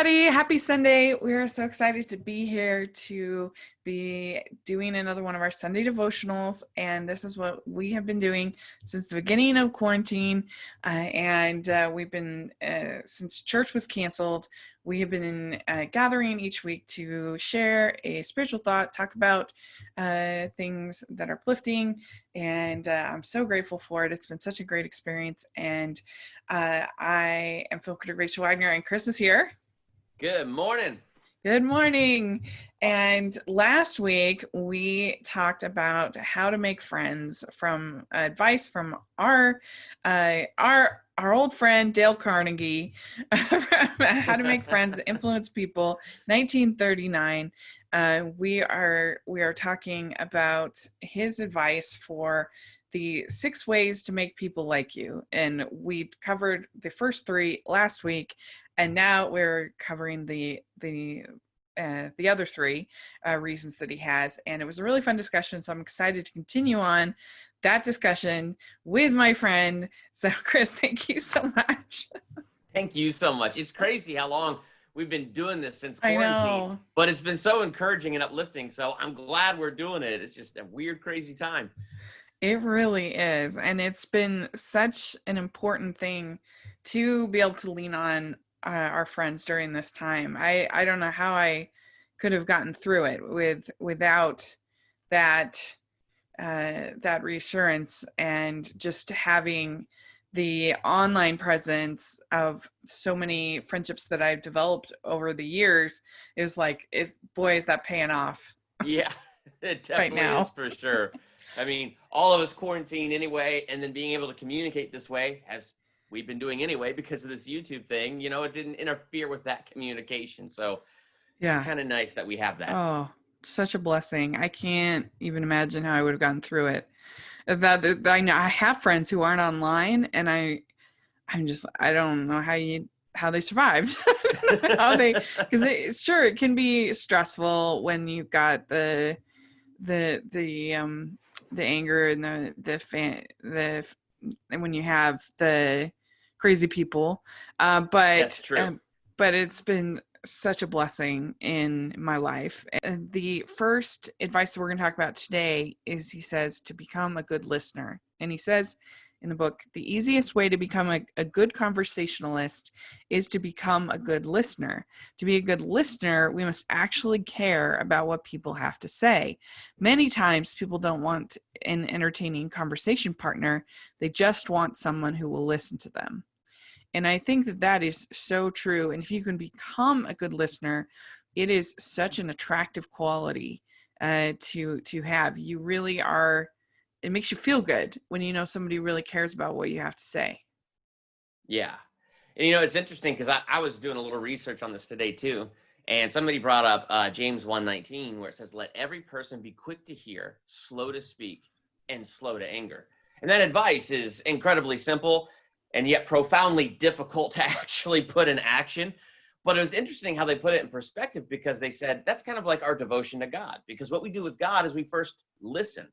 everybody. Happy Sunday. We are so excited to be here to be doing another one of our Sunday devotionals. And this is what we have been doing since the beginning of quarantine. We've been, since church was canceled, we have been gathering each week to share a spiritual thought, talk about things that are uplifting. And I'm so grateful for it. It's been such a great experience. And I am Phil Rachel Wagner, and Chris is here. Good morning. Good morning. And last week we talked about how to make friends, from advice from our old friend Dale Carnegie, how to make friends, influence people, 1939. We are talking about his advice for the 6 ways to make people like you. And we covered the first 3 last week, and now we're covering the other 3 reasons that he has. And it was a really fun discussion, so I'm excited to continue on that discussion with my friend. So Chris, thank you so much. Thank you so much. It's crazy how long we've been doing this since quarantine. I know. But it's been so encouraging and uplifting, so I'm glad we're doing it. It's just a weird, crazy time. It really is. And it's been such an important thing to be able to lean on our friends during this time. I don't know how I could have gotten through it without that reassurance, and just having the online presence of so many friendships that I've developed over the years. Is that paying off? Yeah, it definitely right now is, for sure. I mean, all of us quarantined anyway, and then being able to communicate this way, as we've been doing anyway because of this YouTube thing, it didn't interfere with that communication. So yeah, kind of nice that we have that. Oh, such a blessing. I can't even imagine how I would have gotten through it. That I know I have friends who aren't online, and I don't know how they survived. Because it can be stressful when you've got the anger and and when you have the crazy people, but That's true. But it's been such a blessing in my life. And the first advice that we're going to talk about today is, he says, to become a good listener. And he says in the book, the easiest way to become a good conversationalist is to become a good listener. To be a good listener, we must actually care about what people have to say. Many times people don't want an entertaining conversation partner. They just want someone who will listen to them. And I think that is so true. And if you can become a good listener, it is such an attractive quality to have. You really are. It makes you feel good when you know somebody really cares about what you have to say. Yeah. And it's interesting because I was doing a little research on this today too. And somebody brought up James 1:19, where it says, let every person be quick to hear, slow to speak, and slow to anger. And that advice is incredibly simple and yet profoundly difficult to actually put in action. But it was interesting how they put it in perspective, because they said that's kind of like our devotion to God. Because what we do with God is we first listen.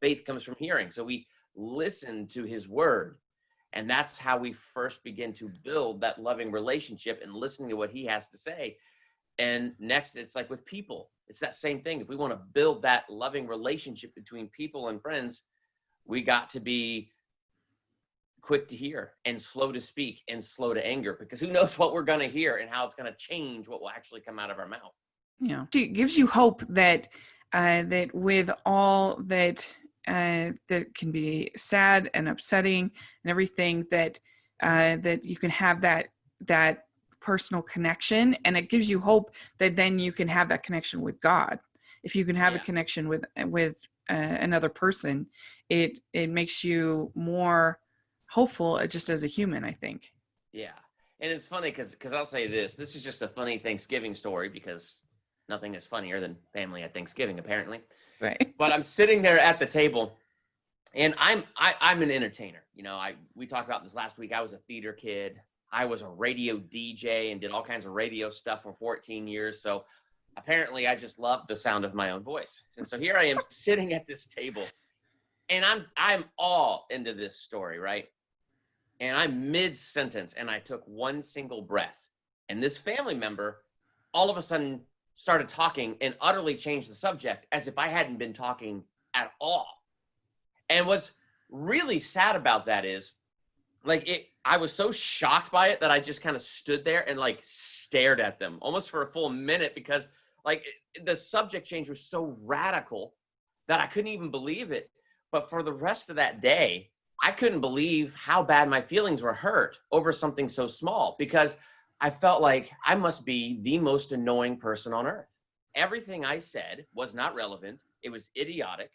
Faith comes from hearing. So we listen to his word. And that's how we first begin to build that loving relationship, and listening to what he has to say. And next, it's like with people, it's that same thing. If we want to build that loving relationship between people and friends, we got to be quick to hear and slow to speak and slow to anger, because who knows what we're going to hear and how it's going to change what will actually come out of our mouth. Yeah. It gives you hope that that with all that that can be sad and upsetting and everything, that that you can have that personal connection, and it gives you hope that then you can have that connection with God. If you can have a connection with another person, it makes you more hopeful just as a human, I think. Yeah. And it's funny because I'll say this is just a funny Thanksgiving story, because nothing is funnier than family at Thanksgiving, apparently. Right. But I'm sitting there at the table, and I'm an entertainer. We talked about this last week. I was a theater kid. I was a radio DJ and did all kinds of radio stuff for 14 years. So apparently I just loved the sound of my own voice. And so here I am sitting at this table, and I'm all into this story, right? And I'm mid-sentence, and I took one single breath, And this family member all of a sudden started talking and utterly changed the subject as if I hadn't been talking at all. And what's really sad about that is, I was so shocked by it that I just kind of stood there and like stared at them almost for a full minute, because the subject change was so radical that I couldn't even believe it. But for the rest of that day, I couldn't believe how bad my feelings were hurt over something so small, because I felt like I must be the most annoying person on earth. Everything I said was not relevant. It was idiotic.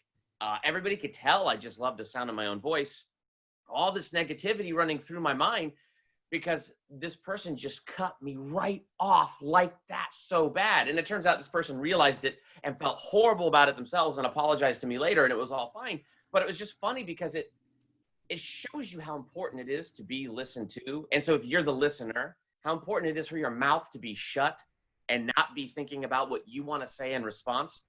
Everybody could tell I just loved the sound of my own voice. All this negativity running through my mind because this person just cut me right off like that so bad. And it turns out this person realized it and felt horrible about it themselves and apologized to me later, and it was all fine. But it was just funny because it shows you how important it is to be listened to. And so if you're the listener, how important it is for your mouth to be shut and not be thinking about what you want to say in response,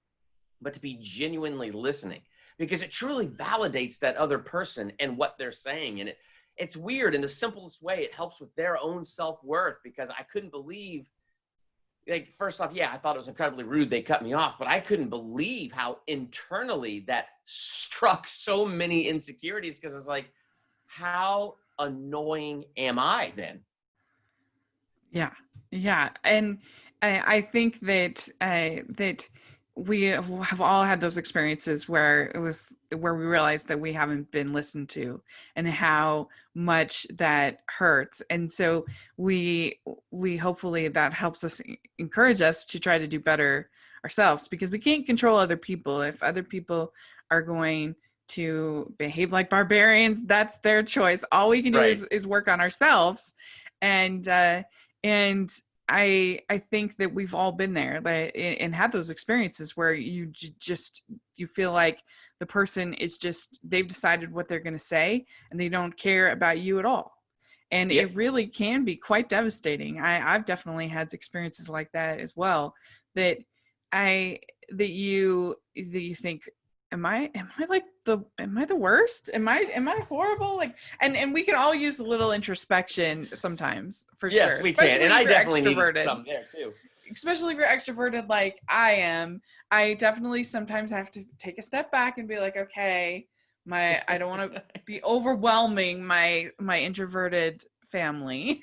but to be genuinely listening, because it truly validates that other person and what they're saying. And it's weird. In the simplest way, it helps with their own self-worth, because I couldn't believe, first off, yeah, I thought it was incredibly rude they cut me off, but I couldn't believe how internally that struck so many insecurities, because it's like, how annoying am I then? Yeah. Yeah. And I think that that we have all had those experiences where we realized that we haven't been listened to and how much that hurts. And so we hopefully that helps us encourage us to try to do better ourselves, because we can't control other people. If other people are going to behave like barbarians, that's their choice. All we can do Right. is work on ourselves. And and I think that we've all been there and had those experiences where you just you feel like the person is just, they've decided what they're going to say and they don't care about you at all. And Yep. it really can be quite devastating. I've definitely had experiences like that as well, that I that you think, am I the worst? Am I horrible? And we can all use a little introspection sometimes, for Yes, sure. we can. And Especially if I you're definitely needed extroverted. some there too. Especially if you're extroverted like I am. I definitely sometimes have to take a step back and be like, okay, I don't want to be overwhelming my introverted family.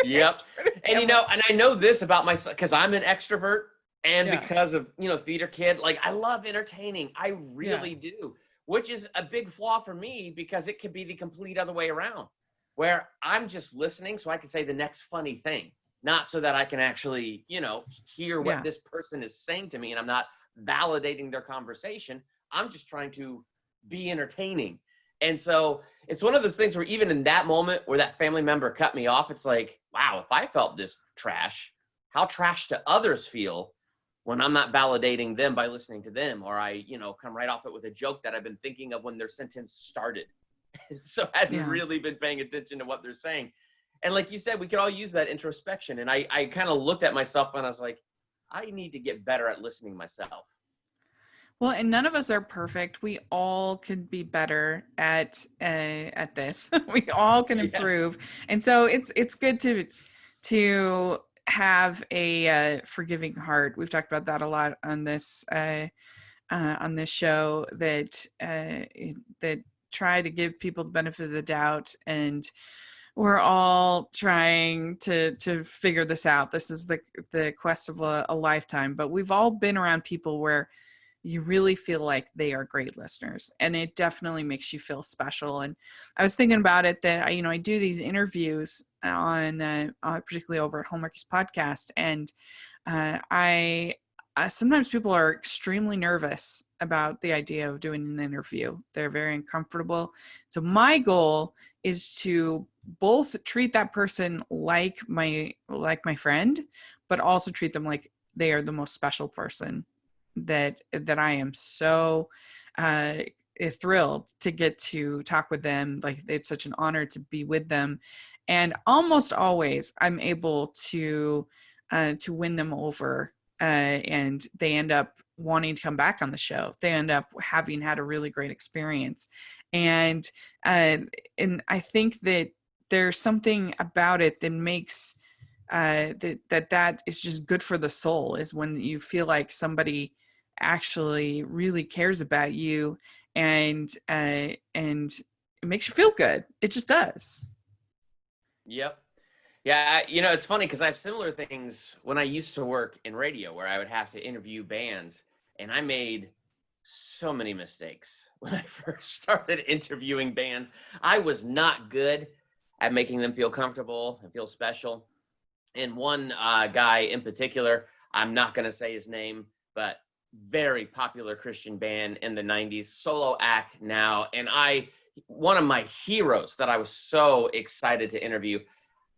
Yep. And Family. and I know this about myself because I'm an extrovert, and Yeah. because of, theater kid, I love entertaining. I Yeah. really do, which is a big flaw for me, because it could be the complete other way around, where I'm just listening so I can say the next funny thing, not so that I can actually, hear what Yeah. this person is saying to me, and I'm not validating their conversation. I'm just trying to be entertaining. And so it's one of those things where even in that moment where that family member cut me off, it's like, wow, if I felt this trash, how trash do others feel when I'm not validating them by listening to them, or I, come right off it with a joke that I've been thinking of when their sentence started. So I hadn't Yeah. really been paying attention to what they're saying. And like you said, we could all use that introspection. And I kind of looked at myself and I was like, I need to get better at listening myself. Well, and none of us are perfect. We all could be better at this. We all can Yes. improve, and so it's good to have a forgiving heart. We've talked about that a lot on this show, that try to give people the benefit of the doubt, and we're all trying to figure this out. This is the quest of a lifetime, but we've all been around people where you really feel like they are great listeners, and it definitely makes you feel special. And I was thinking about it that I do these interviews on particularly over at Hallmarkies podcast, and I sometimes people are extremely nervous about the idea of doing an interview. They're very uncomfortable. So my goal is to both treat that person like my friend, but also treat them like they are the most special person that I am so thrilled to get to talk with them. Like, it's such an honor to be with them, and almost always I'm able to win them over, and they end up wanting to come back on the show. They end up having had a really great experience, and uh, and I think that there's something about it that makes that is just good for the soul, is when you feel like somebody actually really cares about you, and it makes you feel good. It just does. Yep. Yeah, it's funny because I have similar things when I used to work in radio where I would have to interview bands, and I made so many mistakes when I first started interviewing bands. I was not good at making them feel comfortable and feel special. And one guy in particular, I'm not going to say his name, but very popular Christian band in the 90s, solo act now. And one of my heroes that I was so excited to interview,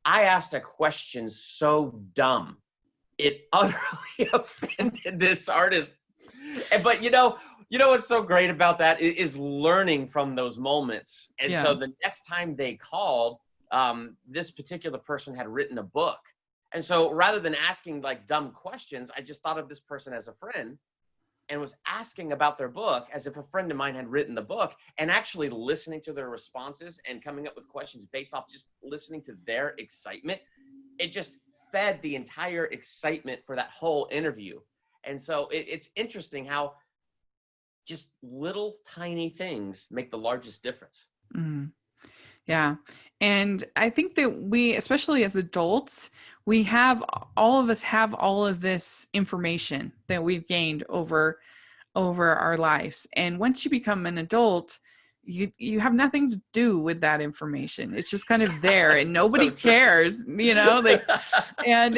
I asked a question so dumb, it utterly offended this artist. But what's so great about that is learning from those moments. And Yeah. so the next time they called, this particular person had written a book. And so rather than asking like dumb questions, I just thought of this person as a friend and was asking about their book as if a friend of mine had written the book, and actually listening to their responses and coming up with questions based off just listening to their excitement. It just fed the entire excitement for that whole interview. And so it's interesting how just little tiny things make the largest difference. Mm. Yeah. And I think that we, especially as adults, all of us have all of this information that we've gained over our lives. And once you become an adult, you have nothing to do with that information. It's just kind of there, and nobody So true. cares, like, and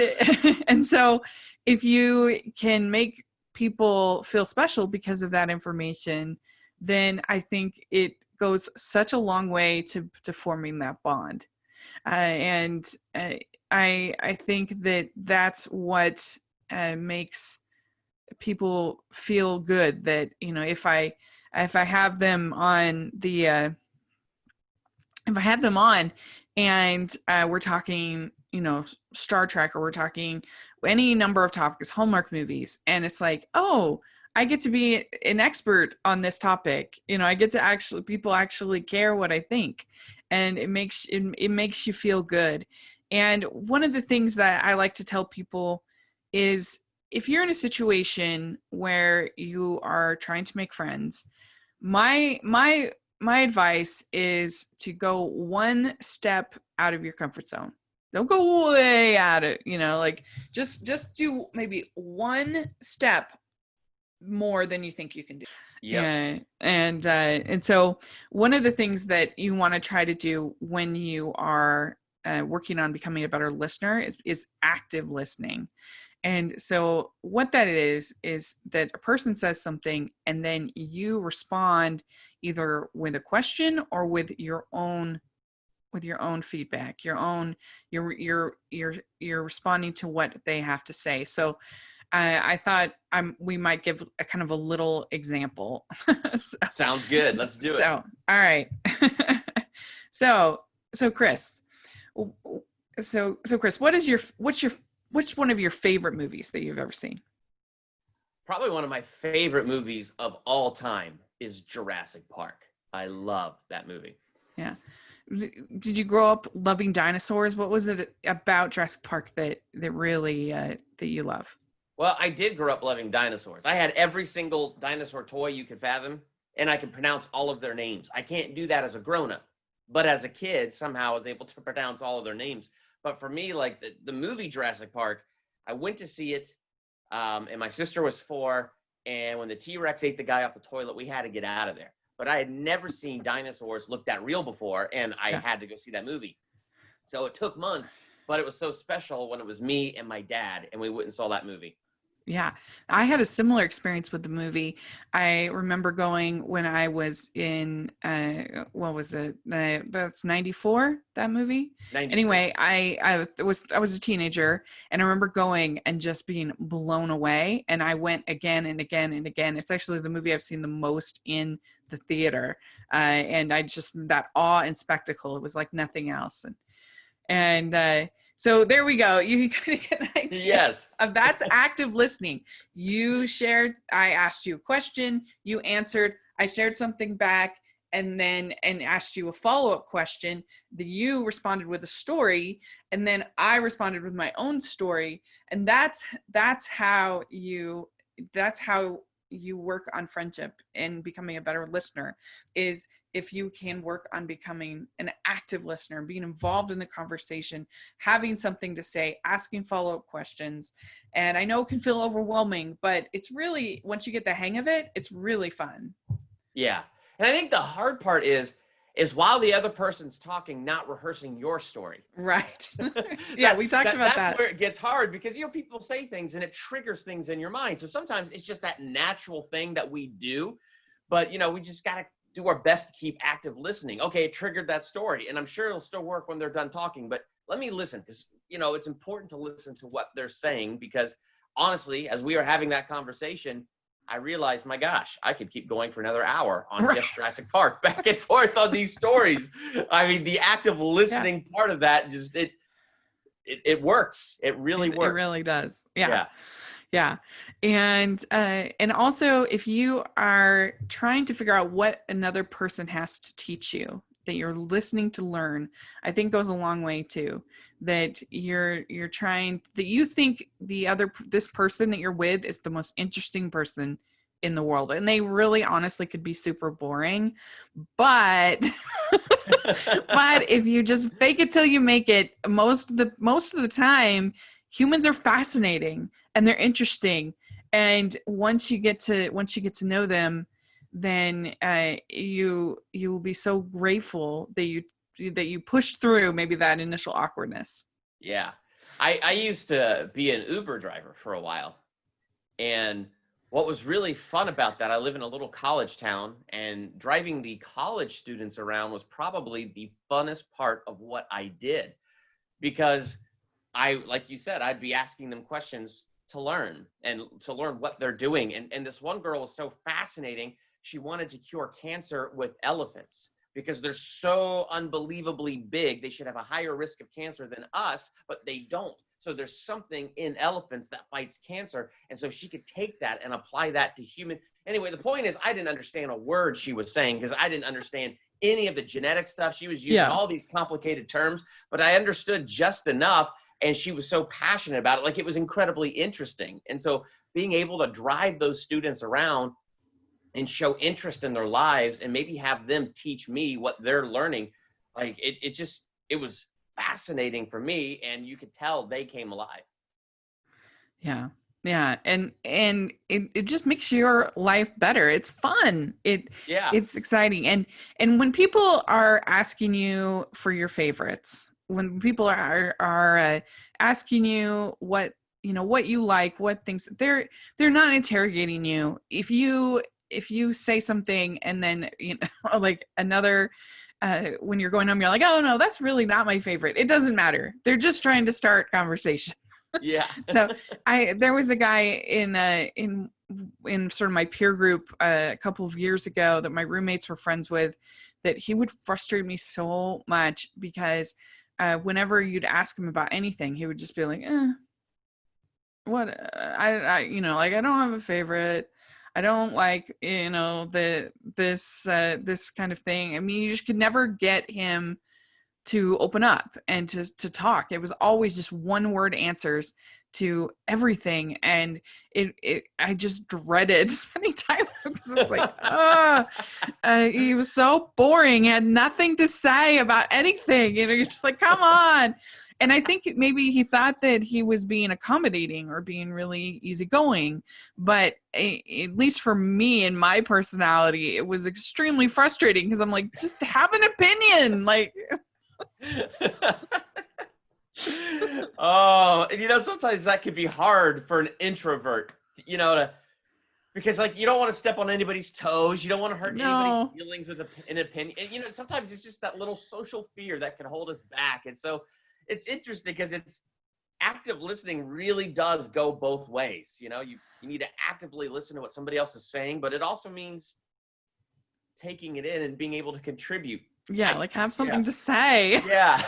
and so if you can make people feel special because of that information, then I think it goes such a long way to forming that bond. And I think that that's what makes people feel good, that if I have them on and we're talking Star Trek, or we're talking any number of topics, Hallmark movies, and it's like, oh, I get to be an expert on this topic. I get to people actually care what I think, and it makes you feel good. And one of the things that I like to tell people is, if you're in a situation where you are trying to make friends, my advice is to go one step out of your comfort zone. Don't go way out of, like, just do maybe one step more than you think you can do. Yep. And so one of the things that you want to try to do when you are working on becoming a better listener is active listening. And so what that is that a person says something, and then you respond either with a question or with your own feedback, you're responding to what they have to say. So I thought we might give a kind of a little example. Sounds good. Let's do it. All right. So Chris, Chris, what's one of your favorite movies that you've ever seen? Probably one of my favorite movies of all time is Jurassic Park. I love that movie. Yeah. Did you grow up loving dinosaurs? What was it about Jurassic Park that really that you love? Well, I did grow up loving dinosaurs. I had every single dinosaur toy you could fathom, and I could pronounce all of their names. I can't do that as a grown-up, but as a kid, somehow I was able to pronounce all of their names. But for me, like the movie Jurassic Park, I went to see it, and my sister was 4, and when the T-Rex ate the guy off the toilet, we had to get out of there. But I had never seen dinosaurs look that real before, and I had to go see that movie. So it took months, but it was so special when it was me and my dad, and we went and saw that movie. Yeah, I had a similar experience with the movie. I remember going when I was in, what was it? That's 94, that movie. 94. Anyway, I was a teenager, and I remember going and just being blown away. And I went again and again and again. It's actually the movie I've seen the most in the theater. And I just, that awe and spectacle, it was like nothing else. And so there we go. You kind of get an idea. Yes. Of that's active listening. You shared, I asked you a question, you answered, I shared something back, and asked you a follow-up question, you responded with a story, and then I responded with my own story. And that's how you work on friendship and becoming a better listener, is if you can work on becoming an active listener, being involved in the conversation, having something to say, asking follow-up questions. And I know it can feel overwhelming, but it's really, once you get the hang of it, it's really fun. Yeah. And I think the hard part is while the other person's talking, not rehearsing your story. Right. Yeah, we talked about that. That's where it gets hard, because, people say things and it triggers things in your mind. So sometimes it's just that natural thing that we do, but, we just got to do our best to keep active listening. Okay, it triggered that story, and I'm sure it'll still work when they're done talking, but let me listen, because, it's important to listen to what they're saying, because honestly, as we are having that conversation, I realized, my gosh, I could keep going for another hour on just Jurassic Park, back and forth on these stories. I mean, the active listening part of that, just it works. It really works. It really does. Yeah. And also, if you are trying to figure out what another person has to teach you, that you're listening to learn, I think goes a long way too. That you're trying, that you think this person that you're with is the most interesting person in the world, and they really honestly could be super boring, but but if you just fake it till you make it, most of the time humans are fascinating and they're interesting, and once you get to know them, then you will be so grateful that you pushed through maybe that initial awkwardness. Yeah. I used to be an Uber driver for a while, and what was really fun about that, I live in a little college town, and driving the college students around was probably the funnest part of what I did, because like you said, I'd be asking them questions to learn what they're doing. And this one girl was so fascinating. She wanted to cure cancer with elephants because they're so unbelievably big. They should have a higher risk of cancer than us, but they don't. So there's something in elephants that fights cancer. And so she could take that and apply that to human. Anyway, the point is, I didn't understand a word she was saying, because I didn't understand any of the genetic stuff. She was using all these complicated terms, but I understood just enough. And she was so passionate about it. Like, it was incredibly interesting. And so being able to drive those students around and show interest in their lives, and maybe have them teach me what they're learning, like it was fascinating for me, and you could tell they came alive. Yeah. And it just makes your life better. It's fun. It's exciting. And when people are asking you for your favorites, when people are asking you what you like, what things, they're not interrogating you. If you say something and then, like another, when you're going home, you're like, oh no, that's really not my favorite. It doesn't matter. They're just trying to start conversation. Yeah. So there was a guy in sort of my peer group a couple of years ago that my roommates were friends with, that he would frustrate me so much, because whenever you'd ask him about anything, he would just be like, what, I like, I don't have a favorite. I don't like, this kind of thing. I mean, you just could never get him to open up and to talk. It was always just one word answers to everything. And I just dreaded spending time with him, because it was like, he was so boring, had nothing to say about anything. You're just like, come on. And I think maybe he thought that he was being accommodating or being really easygoing, but at least for me and my personality, it was extremely frustrating, because I'm like, just have an opinion. Like, oh, and sometimes that could be hard for an introvert, because, like, you don't want to step on anybody's toes. You don't want to hurt anybody's feelings with an opinion. And, sometimes it's just that little social fear that can hold us back. And so it's interesting, because active listening really does go both ways. You need to actively listen to what somebody else is saying, but it also means taking it in and being able to contribute. Yeah, like, have something to say. Yeah.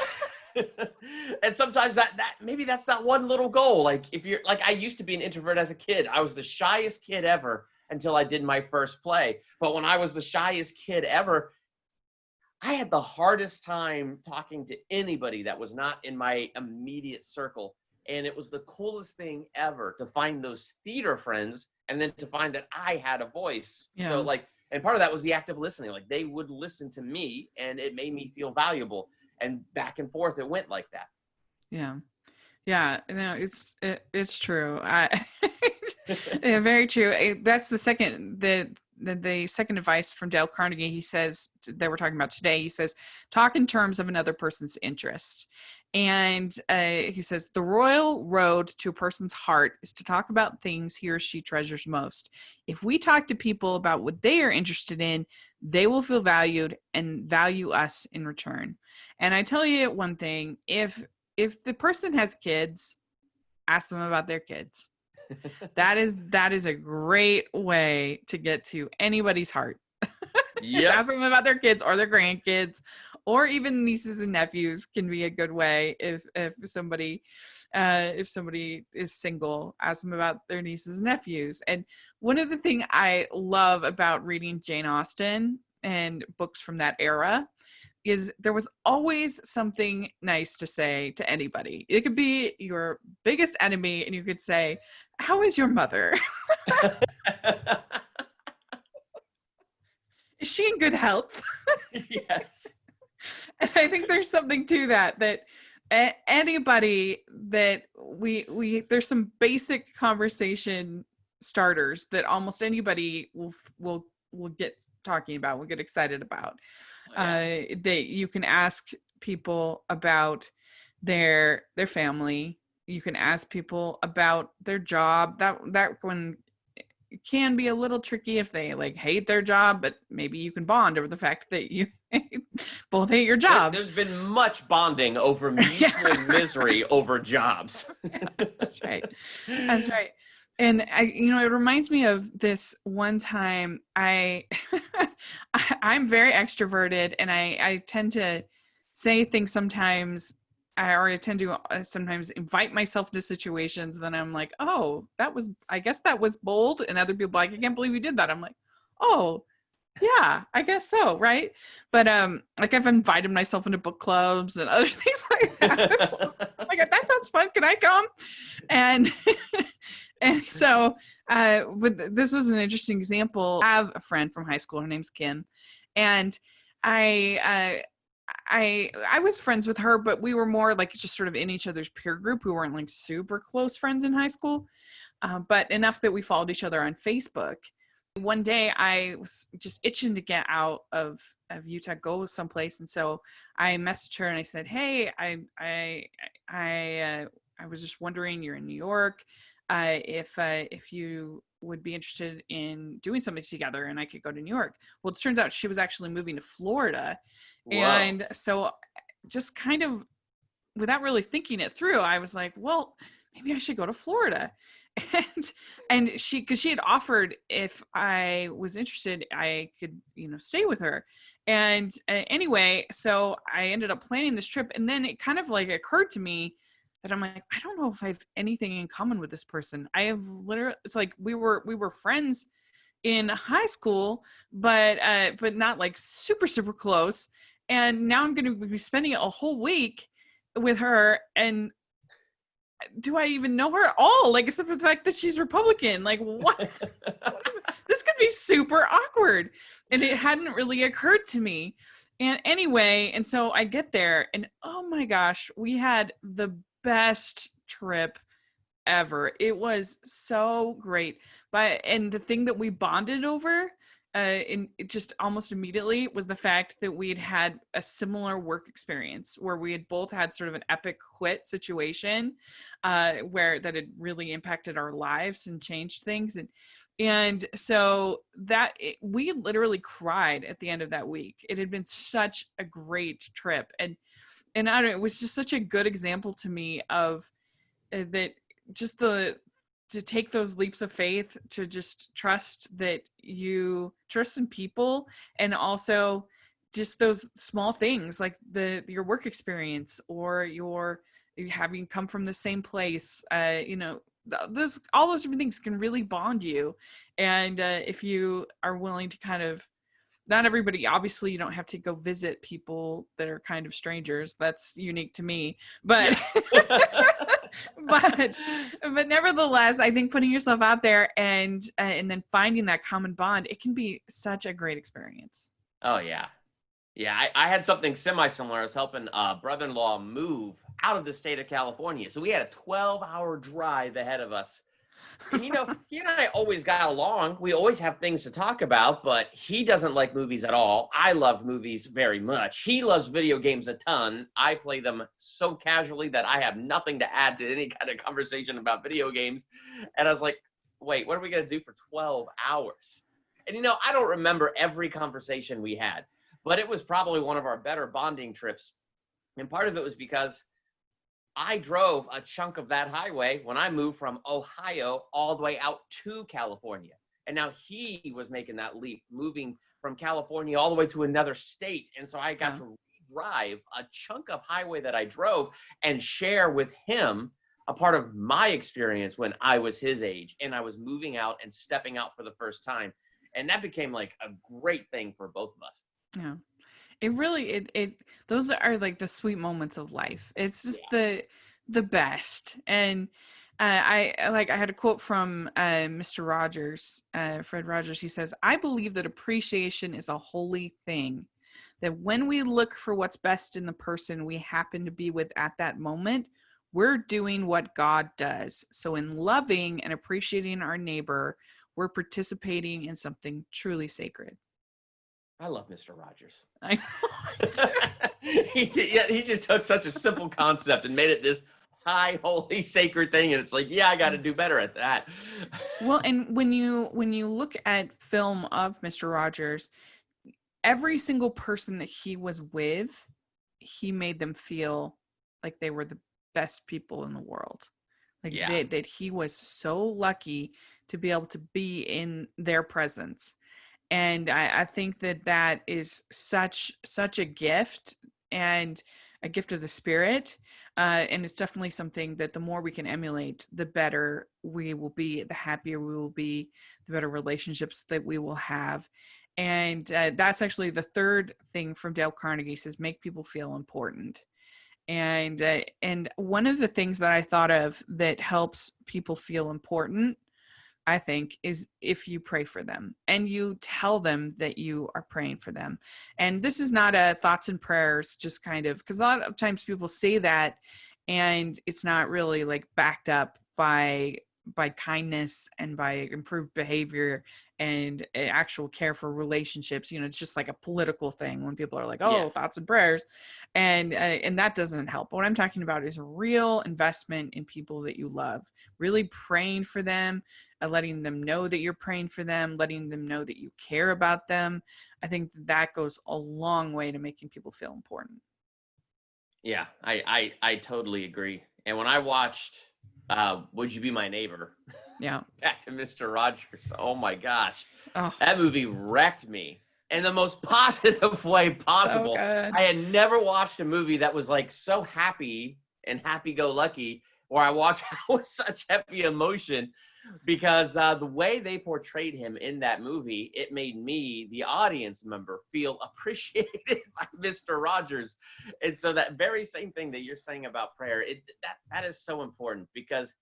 And sometimes that maybe that's that one little goal. Like, if you're like, I used to be an introvert as a kid. I was the shyest kid ever until I did my first play. But when I was the shyest kid ever, I had the hardest time talking to anybody that was not in my immediate circle. And it was the coolest thing ever to find those theater friends and then to find that I had a voice. So Yeah. like, and part of that was the act of listening. Like they would listen to me and it made me feel valuable. And back and forth, it went like that. Yeah. Yeah, no, it's true. Yeah, very true. That's the second advice from Dale Carnegie. He says that we're talking about today. He says, talk in terms of another person's interests, and he says the royal road to a person's heart is to talk about things he or she treasures most. If we talk to people about what they are interested in, they will feel valued and value us in return. And I tell you one thing: if the person has kids, ask them about their kids. That is a great way to get to anybody's heart. Just Yep. ask them about their kids or their grandkids, or even nieces and nephews can be a good way. If somebody is single, ask them about their nieces and nephews. And one of the things I love about reading Jane Austen and books from that era is there was always something nice to say to anybody. It could be your biggest enemy and you could say, how is your mother? Is she in good health? Yes. And I think there's something to that anybody that we there's some basic conversation starters that almost anybody will get talking about, will get excited about. Oh, yeah. That you can ask people about their family. You can ask people about their job. That one can be a little tricky if they like hate their job, but maybe you can bond over the fact that you both hate your jobs. There's been much bonding over mutual misery over jobs. Yeah, that's right. That's right. And it reminds me of this one time I'm very extroverted and I tend to say things sometimes, or I tend to sometimes invite myself into situations. Then I'm like, oh, I guess that was bold. And other people are like, I can't believe you did that. I'm like, oh, yeah, I guess so. Right. But like I've invited myself into book clubs and other things like that. Like, that sounds fun. Can I come? And and so this was an interesting example. I have a friend from high school. Her name's Kim, and I was friends with her, but we were more like just sort of in each other's peer group. We weren't like super close friends in high school, but enough that we followed each other on Facebook. One day I was just itching to get out of Utah, go someplace, and so I messaged her and I said, "Hey, I was just wondering, you're in New York, if you would be interested in doing something together, and I could go to New York." Well, it turns out she was actually moving to Florida, Whoa. and so just kind of without really thinking it through, I was like, "Well, maybe I should go to Florida." And because she had offered if I was interested, I could stay with her. And anyway, so I ended up planning this trip, and then it kind of like occurred to me that I'm like, I don't know if I have anything in common with this person. I have literally, it's like we were friends in high school, but not like super super close. And now I'm going to be spending a whole week with her, and do I even know her at all? Like, except for the fact that she's Republican. Like, what? This could be super awkward. And it hadn't really occurred to me. And anyway, and so I get there, and oh my gosh, we had the best trip ever. It was so great. And the thing that we bonded over, in it just almost immediately, was the fact that we had a similar work experience where we had both had sort of an epic quit situation, where that had really impacted our lives and changed things. And so we literally cried at the end of that week. It had been such a great trip. And I don't know, it was just such a good example to me of that, just to take those leaps of faith, to just trust that you trust in people, and also just those small things like your work experience, or your having come from the same place, those all those different things can really bond you. And if you are willing to kind of not everybody, obviously you don't have to go visit people that are kind of strangers. That's unique to me. But Yeah. but nevertheless, I think putting yourself out there and then finding that common bond, it can be such a great experience. Oh yeah. Yeah, I had something semi-similar. I was helping a brother-in-law move out of the state of California. So we had a 12-hour drive ahead of us. And he and I always got along. We always have things to talk about, but he doesn't like movies at all. I love movies very much. He loves video games a ton. I play them so casually that I have nothing to add to any kind of conversation about video games. And I was like, wait, what are we going to do for 12 hours? And I don't remember every conversation we had, but it was probably one of our better bonding trips. And part of it was because I drove a chunk of that highway when I moved from Ohio all the way out to California. And now he was making that leap, moving from California all the way to another state. And so I got to drive a chunk of highway that I drove and share with him a part of my experience when I was his age and I was moving out and stepping out for the first time. And that became like a great thing for both of us. Yeah. It really, it those are like the sweet moments of life. It's just the best. And I had a quote from Mr. Rogers, Fred Rogers. He says, "I believe that appreciation is a holy thing, that when we look for what's best in the person we happen to be with at that moment, we're doing what God does. So in loving and appreciating our neighbor, we're participating in something truly sacred." I love Mr. Rogers. I know. He just took such a simple concept and made it this high, holy, sacred thing. And it's like, yeah, I got to do better at that. Well, and when you look at film of Mr. Rogers, every single person that he was with, he made them feel like they were the best people in the world. Like that he was so lucky to be able to be in their presence. And I think that is such a gift, and a gift of the spirit. And it's definitely something that the more we can emulate, the better we will be, the happier we will be, the better relationships that we will have. And that's actually the third thing from Dale Carnegie. He says, make people feel important. And one of the things that I thought of that helps people feel important, I think, is if you pray for them and you tell them that you are praying for them. And this is not a thoughts and prayers, just kind of, because a lot of times people say that and it's not really like backed up by kindness and by improved behavior and actual care for relationships. It's just like a political thing when people are like, oh, thoughts and prayers, and that doesn't help. What I'm talking about is real investment in people that you love, really praying for them, letting them know that you're praying for them, letting them know that you care about them. I think that goes a long way to making people feel important. Yeah, I totally agree. And when I watched Would You Be My Neighbor? Yeah. Back to Mr. Rogers. Oh my gosh. Oh. That movie wrecked me in the most positive way possible. So I had never watched a movie that was like so happy and happy-go-lucky, where I watched with such heavy emotion, because the way they portrayed him in that movie, it made me, the audience member, feel appreciated by Mr. Rogers. And so that very same thing that you're saying about prayer, that is so important, because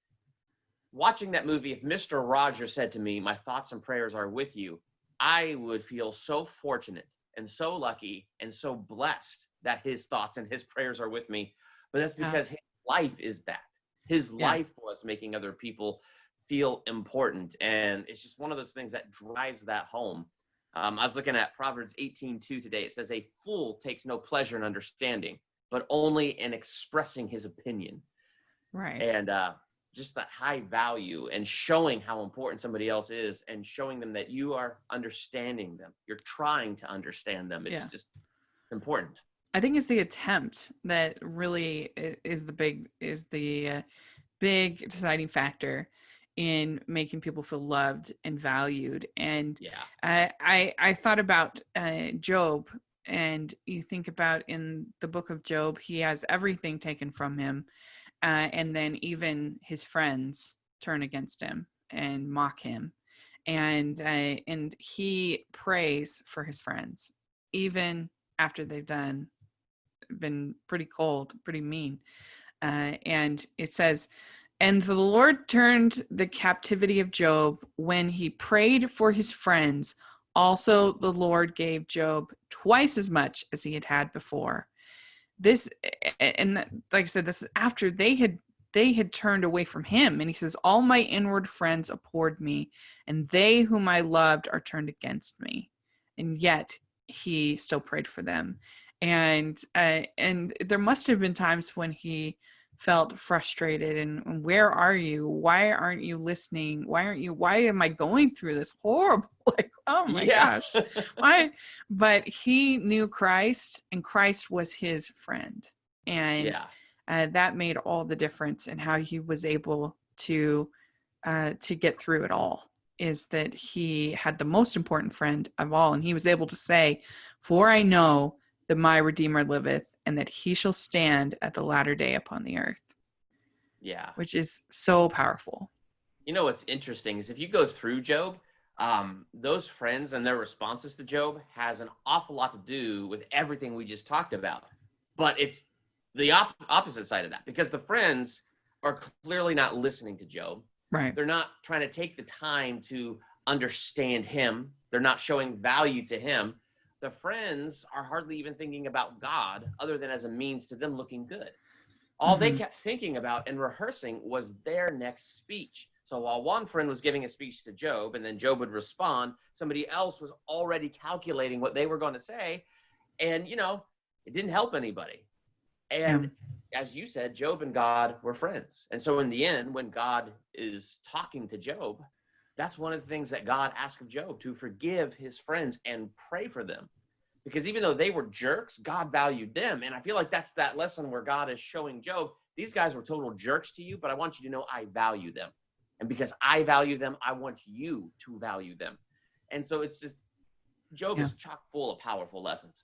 watching that movie, if Mr. Rogers said to me, my thoughts and prayers are with you, I would feel so fortunate and so lucky and so blessed that his thoughts and his prayers are with me. But that's because his life is that. His life was making other people feel important. And it's just one of those things that drives that home. I was looking at Proverbs 18:2 today. It says, a fool takes no pleasure in understanding, but only in expressing his opinion. Right. And just that high value and showing how important somebody else is and showing them that you are understanding them. You're trying to understand them. It's just important. I think it's the attempt that really is the big deciding factor in making people feel loved and valued. And I thought about Job, and you think about in the book of Job, he has everything taken from him. And then even his friends turn against him and mock him. and he prays for his friends even after they've been pretty cold, pretty mean. And it says, and the Lord turned the captivity of Job when he prayed for his friends. Also, the Lord gave Job twice as much as he had had before. This, and like I said, this is after they had turned away from him. And he says, all my inward friends abhorred me, and they whom I loved are turned against me. And yet he still prayed for them. And there must have been times when he felt frustrated and where are you? Why aren't you listening? Why am I going through this horrible? Like, oh my Yeah. gosh. Why? But he knew Christ, and Christ was his friend. And Yeah. that made all the difference in how he was able to get through it all, is that he had the most important friend of all. And he was able to say, for I know that my Redeemer liveth, and that he shall stand at the latter day upon the earth. Yeah. Which is so powerful. You know what's interesting is if you go through Job, those friends and their responses to Job has an awful lot to do with everything we just talked about. But it's the opposite side of that, because the friends are clearly not listening to Job. Right. They're not trying to take the time to understand him. They're not showing value to him. The friends are hardly even thinking about God other than as a means to them looking good. All they kept thinking about and rehearsing was their next speech. So while one friend was giving a speech to Job and then Job would respond, somebody else was already calculating what they were going to say. And, it didn't help anybody. And as you said, Job and God were friends. And so in the end, when God is talking to Job, that's one of the things that God asked of Job, to forgive his friends and pray for them. Because even though they were jerks, God valued them. And I feel like that's that lesson where God is showing Job, these guys were total jerks to you, but I want you to know I value them. And because I value them, I want you to value them. And so it's just, Job is chock full of powerful lessons.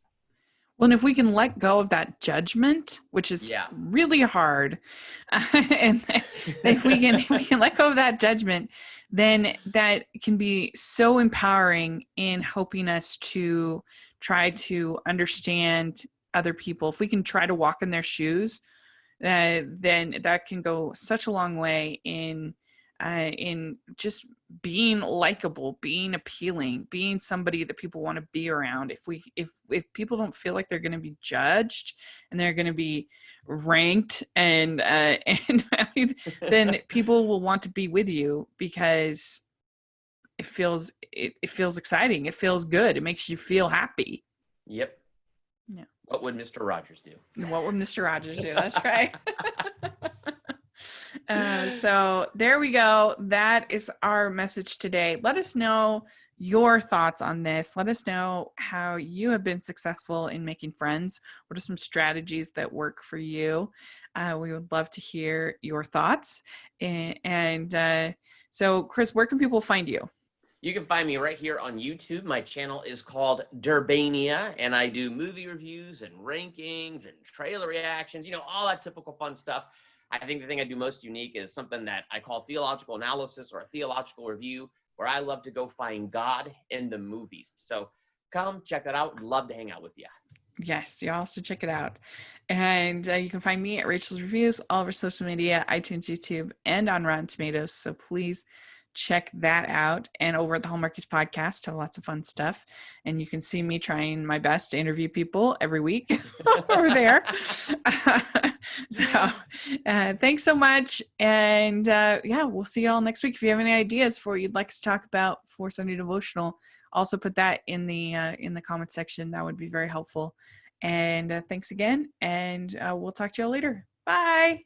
Well, and if we can let go of that judgment, which is really hard, and if we can let go of that judgment, then that can be so empowering in helping us to try to understand other people. If we can try to walk in their shoes, then that can go such a long way in just being likable, being appealing, being somebody that people want to be around. If people don't feel like they're going to be judged and they're going to be ranked and then people will want to be with you, because it feels exciting. It feels good. It makes you feel happy. Yep. Yeah. What would Mr. Rogers do? What would Mr. Rogers do? That's right. So there we go. That is our message today. Let us know your thoughts on this. Let us know how you have been successful in making friends. What are some strategies that work for you? We would love to hear your thoughts. So, Chris, where can people find you? You can find me right here on YouTube. My channel is called Durbania, and I do movie reviews and rankings and trailer reactions, all that typical fun stuff. I think the thing I do most unique is something that I call theological analysis, or a theological review, where I love to go find God in the movies. So come check that out. Love to hang out with you. Yes, you also check it out. And you can find me at Rachel's Reviews, all over social media, iTunes, YouTube, and on Rotten Tomatoes. So please check that out. And over at the Hallmarkies podcast, have lots of fun stuff. And you can see me trying my best to interview people every week over there. So thanks so much. And we'll see you all next week. If you have any ideas for what you'd like us to talk about for Sunday Devotional, also put that in the comment section. That would be very helpful. And thanks again. And we'll talk to you all later. Bye.